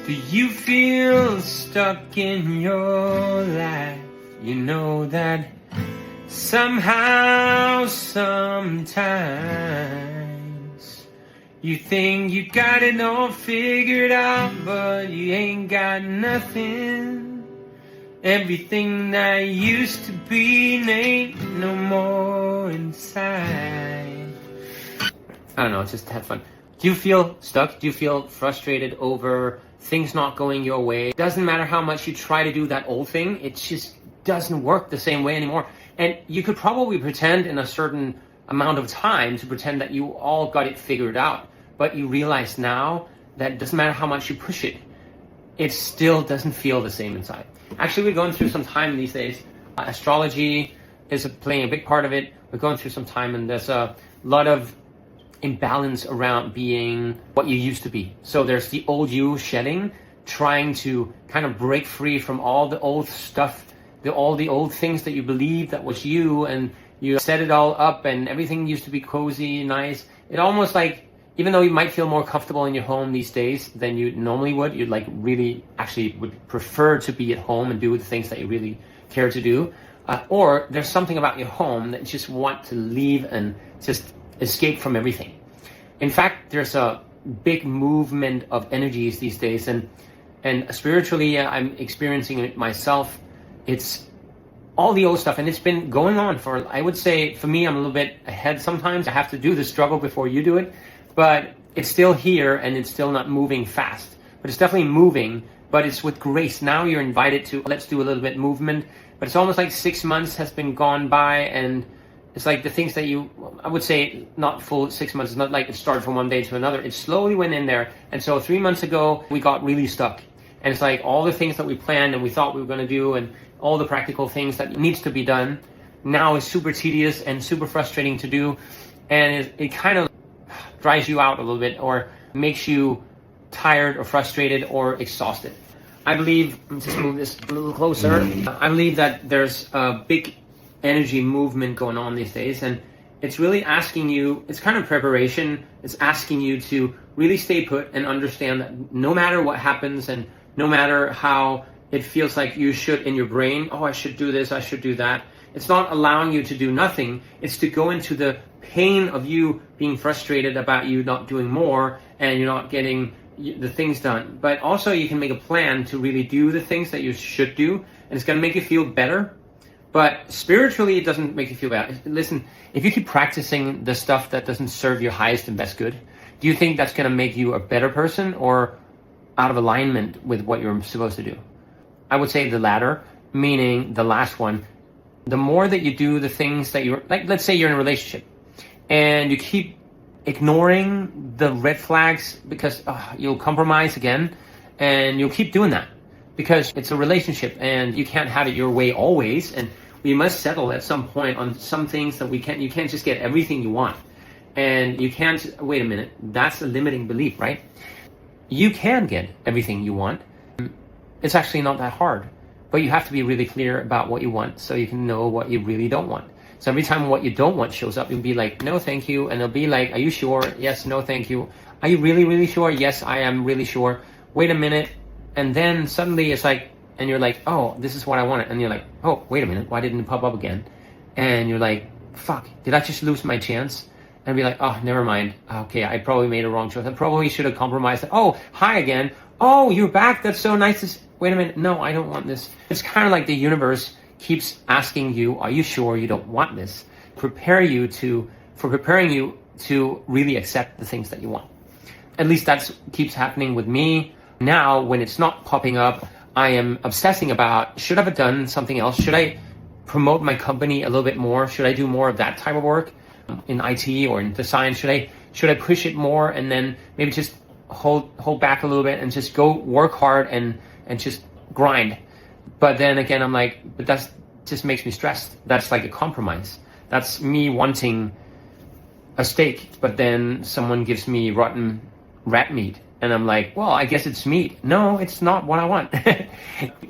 Do you feel stuck in your life? You know that somehow, sometimes you think you got it all figured out, but you ain't got nothing. Everything that used to be ain't no more inside. I don't know, just have fun. Do you feel stuck? Do you feel frustrated over things not going your way? Doesn't matter how much you try to do that old thing, it just doesn't work the same way anymore. And you could probably pretend in a certain amount of time to pretend that you all got it figured out. But you realize now that it doesn't matter how much you push it, it still doesn't feel the same inside. Actually, we're going through some time these days. Astrology is playing a big part of it. We're going through some time, and there's a lot of imbalance around being what you used to be. So there's the old you shedding, trying to kind of break free from all the old stuff, all the old things that you believed that was you, and you set it all up and everything used to be cozy, nice. It almost like, even though you might feel more comfortable in your home these days than you normally would, you'd like really actually would prefer to be at home and do the things that you really care to do. Or there's something about your home that you just want to leave and just escape from everything. In fact, there's a big movement of energies these days, and spiritually, I'm experiencing it myself. It's all the old stuff, and it's been going on for, I would say, for me, I'm a little bit ahead sometimes. I have to do the struggle before you do it, but it's still here, and it's still not moving fast. But it's definitely moving, but it's with grace. Now you're invited to, let's do a little bit movement, but it's almost like 6 months has been gone by, and it's like the things that you, I would say, not full 6 months. It's not like it started from one day to another. It slowly went in there. And so 3 months ago, we got really stuck. And it's like all the things that we planned and we thought we were going to do and all the practical things that needs to be done now is super tedious and super frustrating to do. And it kind of dries you out a little bit or makes you tired or frustrated or exhausted. I believe, let me just move this a little closer. I believe that there's a big energy movement going on these days, and it's really asking you, it's kind of preparation, it's asking you to really stay put and understand that no matter what happens and no matter how it feels like you should in your brain, oh, I should do this, I should do that, it's not allowing you to do nothing. It's to go into the pain of you being frustrated about you not doing more and you're not getting the things done. But also you can make a plan to really do the things that you should do, and it's going to make you feel better. But spiritually, it doesn't make you feel bad. Listen, if you keep practicing the stuff that doesn't serve your highest and best good, do you think that's going to make you a better person or out of alignment with what you're supposed to do? I would say the latter, meaning the last one. The more that you do the things that you're, like, let's say you're in a relationship and you keep ignoring the red flags because you'll compromise again, and you'll keep doing that because it's a relationship and you can't have it your way always, and we must settle at some point on some things that you can't just get everything you want. And you can't, wait a minute, that's a limiting belief, right? You can get everything you want. It's actually not that hard, but you have to be really clear about what you want so you can know what you really don't want. So every time what you don't want shows up, you'll be like, no, thank you. And it'll be like, are you sure? Yes, no, thank you. Are you really, really sure? Yes, I am really sure. Wait a minute. And then suddenly it's like, and you're like, oh, this is what I wanted. And you're like, oh, wait a minute, why didn't it pop up again? And you're like, fuck, did I just lose my chance? And be like, oh, never mind. Okay, I probably made a wrong choice. I probably should have compromised. Oh, hi again. Oh, you're back. That's so nice. Wait a minute. No, I don't want this. It's kind of like the universe keeps asking you, are you sure you don't want this? Preparing you to really accept the things that you want. At least that's keeps happening with me. Now, when it's not popping up, I am obsessing about, should I have done something else? Should I promote my company a little bit more? Should I do more of that type of work in IT or in design? Should I push it more and then maybe just hold back a little bit and just go work hard and just grind? But then again, I'm like, but that just makes me stressed. That's like a compromise. That's me wanting a steak, but then someone gives me rotten rat meat. And I'm like, well, I guess it's meat. No, it's not what I want.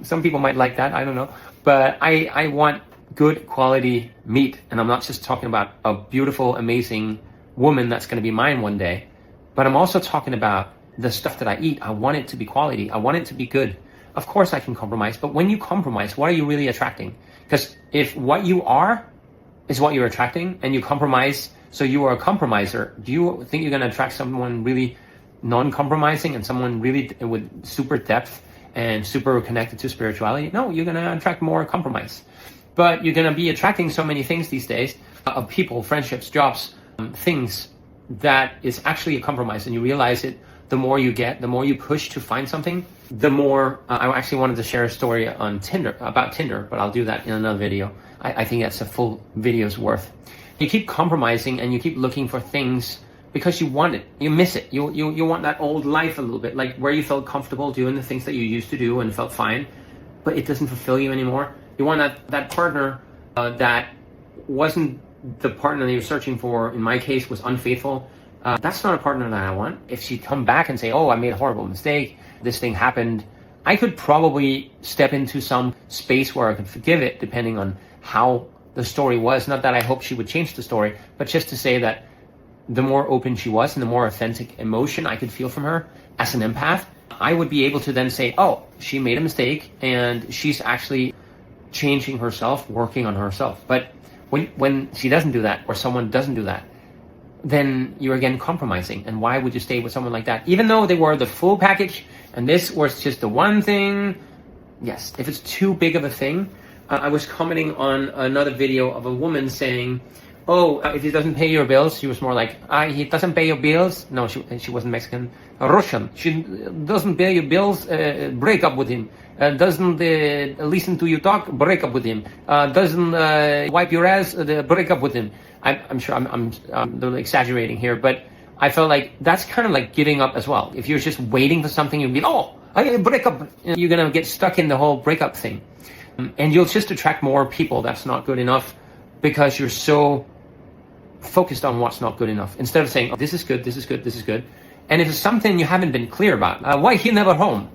Some people might like that, I don't know. But I want good quality meat. And I'm not just talking about a beautiful, amazing woman that's going to be mine one day. But I'm also talking about the stuff that I eat, I want it to be quality. I want it to be good. Of course I can compromise, but when you compromise, what are you really attracting? Because if what you are is what you're attracting and you compromise, so you are a compromiser, do you think you're going to attract someone really non-compromising and someone really with super depth and super connected to spirituality? No, you're going to attract more compromise. But you're going to be attracting so many things these days of people, friendships, jobs, things that is actually a compromise, and you realize it the more you get, the more you push to find something, the more I actually wanted to share a story on Tinder, about Tinder, but I'll do that in another video. I think that's a full video's worth. You keep compromising and you keep looking for things because you want it, you miss it, you want that old life a little bit, like where you felt comfortable doing the things that you used to do and felt fine, but it doesn't fulfill you anymore. You want that partner that wasn't the partner that you're searching for. In my case, was unfaithful. That's not a partner that I want. If she'd come back and say, oh, I made a horrible mistake, this thing happened, I could probably step into some space where I could forgive it depending on how the story was. Not that I hope she would change the story, but just to say that the more open she was and the more authentic emotion I could feel from her as an empath, I would be able to then say, oh, she made a mistake and she's actually changing herself, working on herself. But when she doesn't do that, or someone doesn't do that, then you're again compromising. And why would you stay with someone like that? Even though they were the full package and this was just the one thing. Yes, if it's too big of a thing. I was commenting on another video of a woman saying, oh, if he doesn't pay your bills, she was more like, he doesn't pay your bills. No, she wasn't Mexican, Russian. She doesn't pay your bills, break up with him. Doesn't listen to you talk, break up with him. Doesn't wipe your ass, break up with him. I'm sure I'm a little exaggerating here, but I felt like that's kind of like giving up as well. If you're just waiting for something, you'll be, oh, I break up. You're going to get stuck in the whole breakup thing. And you'll just attract more people that's not good enough because you're so focused on what's not good enough. Instead of saying, oh, this is good, this is good, this is good. And if it's something you haven't been clear about, why he never home?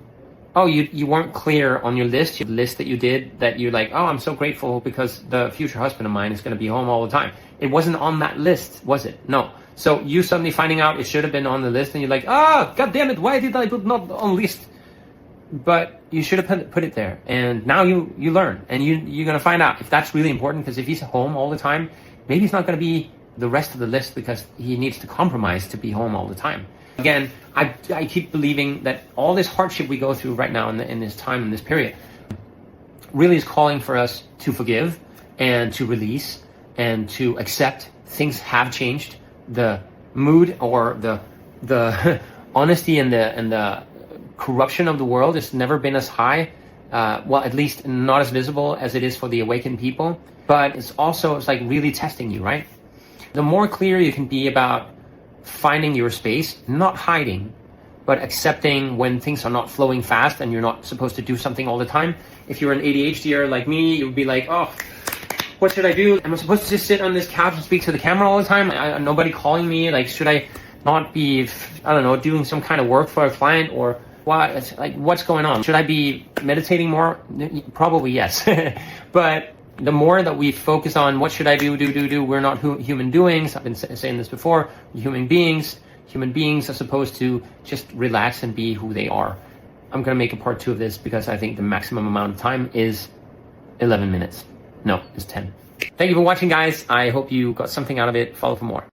Oh, you weren't clear on your list that you did, that you're like, oh, I'm so grateful because the future husband of mine is going to be home all the time. It wasn't on that list, was it? No. So you suddenly finding out it should have been on the list and you're like, God damn it, why did I put not on list? But you should have put it there. And now you learn and you're going to find out if that's really important, because if he's home all the time, maybe he's not going to be the rest of the list because he needs to compromise to be home all the time. Again, I keep believing that all this hardship we go through right now in this time, in this period, really is calling for us to forgive and to release and to accept things have changed. The mood or the honesty and the corruption of the world has never been as high. Well, at least not as visible as it is for the awakened people. But it's like really testing you, right? The more clear you can be about finding your space, not hiding, but accepting when things are not flowing fast and you're not supposed to do something all the time. If you're an ADHDer like me, you would be like, oh, what should I do? Am I supposed to just sit on this couch and speak to the camera all the time? Nobody calling me? Like, should I not be, I don't know, doing some kind of work for a client, or what? It's like, what's going on? Should I be meditating more? Probably yes. But the more that we focus on what should I do, we're not human doings. I've been saying this before. Human beings are supposed to just relax and be who they are. I'm going to make a part 2 of this because I think the maximum amount of time is 11 minutes. No, it's 10. Thank you for watching, guys. I hope you got something out of it. Follow for more.